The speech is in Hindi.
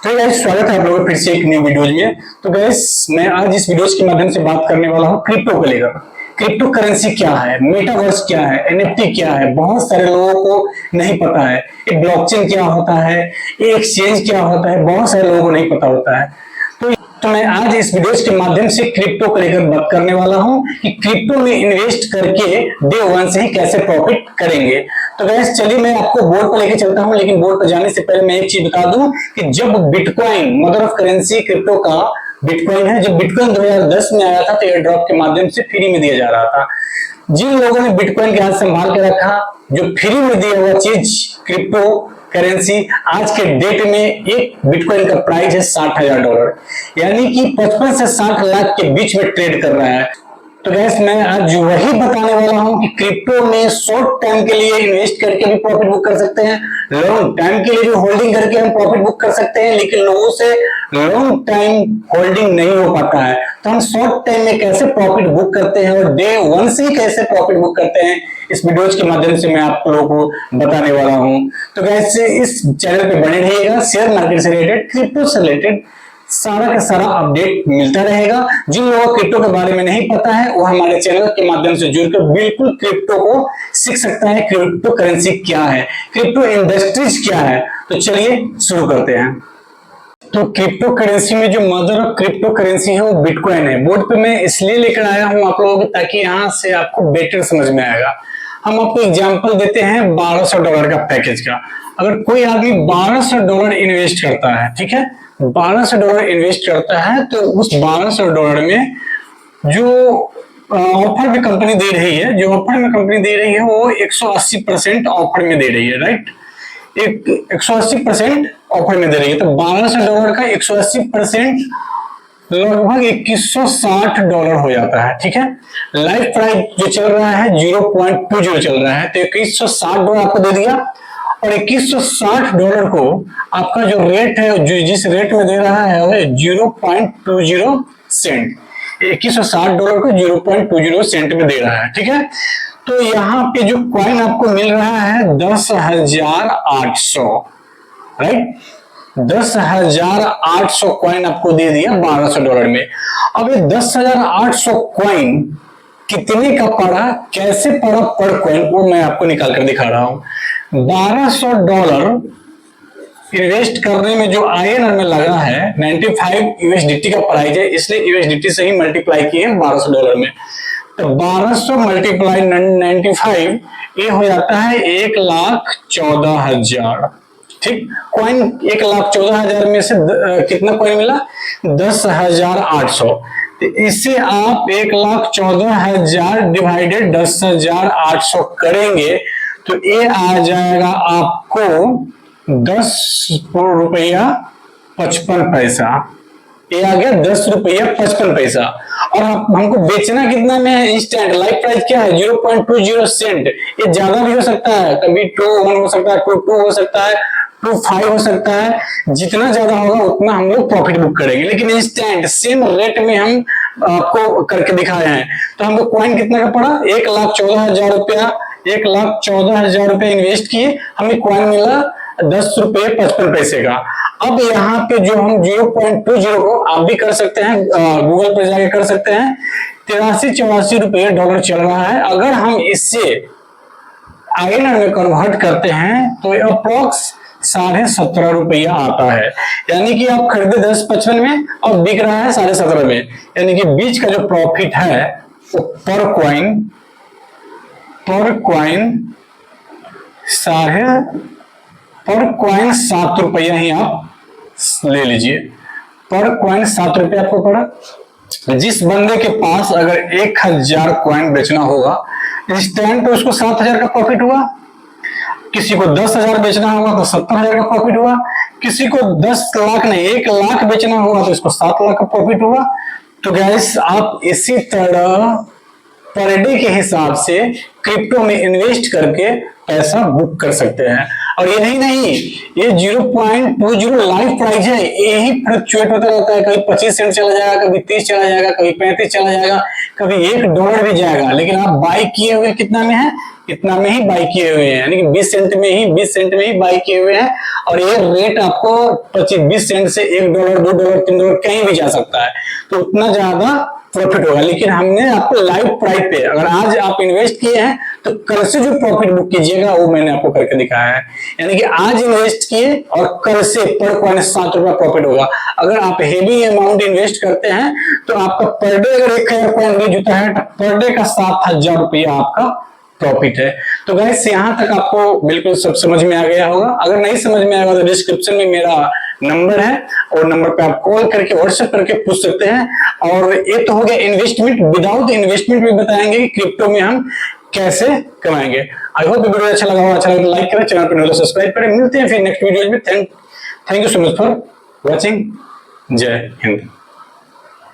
तो गाइस स्वागत है आप लोगों का फिर से एक नई वीडियोज में। तो गाइस मैं आज इस वीडियोज के माध्यम से बात करने वाला हूँ क्रिप्टो को लेकर। क्रिप्टो करेंसी क्या है, मेटावर्स क्या है, एनएफटी क्या है, बहुत सारे लोगों को नहीं पता है। एक ब्लॉकचेन क्या होता है, एक एक्सचेंज क्या होता है, बहुत सारे लोगों को नहीं पता होता है। तो मैं आज इस वीडियोज के माध्यम से क्रिप्टो को लेकर बात करने वाला हूं कि क्रिप्टो में इन्वेस्ट करके डे वन से ही कैसे प्रॉफिट करेंगे। तो गैस चलिए मैं आपको बोर्ड पर लेके चलता हूं, लेकिन बोर्ड पर जाने से पहले मैं एक चीज बता दूं कि जब bitcoin mother of currency crypto का बिटकॉइन है, जब बिटकॉइन 2010 में आया था तो एयर ड्रॉप के माध्यम से फ्री में दिया जा रहा था। जिन लोगों ने बिटकॉइन के हाथ संभाल के रखा, जो फ्री में दिया हुआ चीज क्रिप्टो करेंसी, आज के डेट में एक बिटकॉइन का प्राइस है $60,000, यानी कि 55 से 60 लाख के बीच में ट्रेड कर रहा है। तो गैस मैं आज वही बताने वाला हूं कि क्रिप्टो में शॉर्ट टाइम के लिए इन्वेस्ट करके भी प्रॉफिट बुक कर सकते हैं, लॉन्ग टाइम के लिए भी होल्डिंग करके हम प्रॉफिट बुक कर सकते हैं, लेकिन लोगों से लॉन्ग टाइम होल्डिंग नहीं हो पाता है। तो हम शॉर्ट टाइम में कैसे प्रॉफिट बुक करते हैं और डे वन से ही कैसे प्रॉफिट बुक करते हैं, इस वीडियोज के माध्यम से मैं आप लोगों को बताने वाला हूं। तो गैस इस चैनल पे बने रहिएगा, शेयर मार्केट से रिलेटेड, क्रिप्टो से रिलेटेड सारा का सारा अपडेट मिलता रहेगा। जिन लोगों को क्रिप्टो के बारे में नहीं पता है वो हमारे चैनल के माध्यम से जुड़कर बिल्कुल क्रिप्टो को सीख सकता है। क्रिप्टो करेंसी क्या है, क्रिप्टो इंडस्ट्रीज क्या है। तो चलिए शुरू करते हैं। तो क्रिप्टो करेंसी में जो मदर ऑफ क्रिप्टो करेंसी है वो बिटकॉइन है। बोर्ड पे मैं इसलिए लेकर आया हूं आप लोगों को ताकि यहां से आपको बेटर समझ में आएगा। हम आपको एग्जांपल देते हैं $1200 का पैकेज का। अगर कोई आदमी $1200 इन्वेस्ट करता है, ठीक है, $1200 इन्वेस्ट करता है, तो उस $1200 में जो ऑफर में कंपनी दे रही है, जो ऑफर में कंपनी दे रही है वो 180% ऑफर में दे रही है, राइट। 180% ऑफर में दे रही है, तो $1200 का 180% लगभग $2160 हो जाता है, ठीक है। लाइफ प्राइस जो चल रहा है 0.20 चल रहा है, तो $2160 आपको दे दिया, और $2160 को आपका जो रेट है, जो जिस रेट में दे रहा है वो 0.20 सेंट, $2160 को 0.20 सेंट में दे रहा है, ठीक है। तो यहाँ पे जो कॉइन आपको मिल रहा है 10,800, राइट, 10,800 कॉइन आपको दे दिया $1200 में। अब ये 10,800 कॉइन कितने का पड़ा, कैसे पड़ा पर कॉइन, वो मैं आपको निकाल कर दिखा रहा हूं। $1200 इन्वेस्ट करने में जो INR में लगा है 95 USDT का प्राइस है, इसलिए USDT से ही मल्टीप्लाई किए $1200 में। तो 1200 मल्टीप्लाई 95, ये हो जाता है 1,14,000, ठीक। कॉइन 1,14,000 में से कितना कॉइन मिला, 10,800। तो इससे आप 1,14,000 डिवाइडेड 10,800 करेंगे तो ये आ जाएगा आपको ₹10.55। ये आ गया ₹10.55। और हमको बेचना कितना में है, इंस्टेंट। लाइफ प्राइस क्या है, 0.20 सेंट। ये ज्यादा भी हो सकता है, कभी 2.1 हो सकता है, 2.2 हो सकता है, 2.5 हो सकता है। जितना ज्यादा होगा उतना हम लोग प्रॉफिट बुक करेंगे, लेकिन इंस्टेंट सेम रेट में हम आपको करके दिखाए हैं। तो हमको कॉइन कितना का पड़ा, 1,14,000 रुपया, 1,14,000 रुपया इन्वेस्ट किए, हमें कॉइन मिला ₹10.55 का। अब यहाँ पे जो हम 0.20 को आप भी कर सकते हैं, गूगल पर जाके कर सकते हैं, 83-84 रुपये डॉलर चल रहा है। अगर हम इससे INR में कन्वर्ट करते हैं तो अप्रोक्स ₹17.5 आता है, यानी कि आप खरीदे 10.55 में और बिक रहा है 17.5 में, यानी कि बीच का जो प्रॉफिट है वो पर कॉइन ₹7 ही आप ले लीजिए। पर कॉइन ₹7 आपको पड़ा। जिस बंदे के पास अगर 1,000 कॉइन बेचना होगा इंस्टेंट, तो उसको 7,000 का प्रॉफिट हुआ। किसी को 10,000 बेचना होगा तो 70,000 का प्रॉफिट हुआ। किसी को 10 लाख नहीं 1 लाख बेचना होगा तो इसको 7 लाख का प्रॉफिट हुआ। तो गाइस आप इसी तरह पर डे के हिसाब से क्रिप्टो में इन्वेस्ट करके पैसा बुक कर सकते हैं। और यही नहीं, ये 0.20 लाइफ प्राइस है, यही फ्लक्चुएट होता रहता है। कभी 25 सेंट चला जाएगा, कभी 30 चला जाएगा, कभी 35 चला जाएगा, कभी $1 भी जाएगा। लेकिन आप बाय किए हुए कितना में है, इतना में ही बाई किए हुए हैं, यानी कि 20 सेंट में ही बाई किए हुए हैं। और ये रेट आपको 20 सेंट से $1, $2, $3 कहीं भी जा सकता है, तो उतना ज्यादा प्रॉफिट होगा। लेकिन हमने आपको लाइव प्राइस पे, अगर आज आप इन्वेस्ट किए हैं तो कल से जो प्रॉफिट बुक कीजिएगा वो मैंने आपको करके दिखाया है। यानी कि आज इन्वेस्ट किए और कल से पर कॉइन ₹7 प्रॉफिट होगा। अगर आप हेवी अमाउंट इन्वेस्ट करते हैं तो आपका पर डे अगर 1000 कॉइन रेज होता है तो पर डे का ₹7000 आपका प्रॉफिट है। तो गाइस यहां तक आपको बिल्कुल सब समझ में आ गया होगा। अगर नहीं समझ में आएगा तो डिस्क्रिप्शन में मेरा नंबर है और नंबर पे आप कॉल करके व्हाट्सएप करके पूछ सकते हैं। और ये तो हो गया इन्वेस्टमेंट, विदाउट इन्वेस्टमेंट भी बताएंगे कि क्रिप्टो में हम कैसे कमाएंगे। आई होप वीडियो अच्छा लगा हो, अच्छा लगा तो लाइक करें, चैनल पर सब्सक्राइब करें। मिलते हैं फिर नेक्स्ट वीडियो में। Thank you so much for watching. जय हिंद।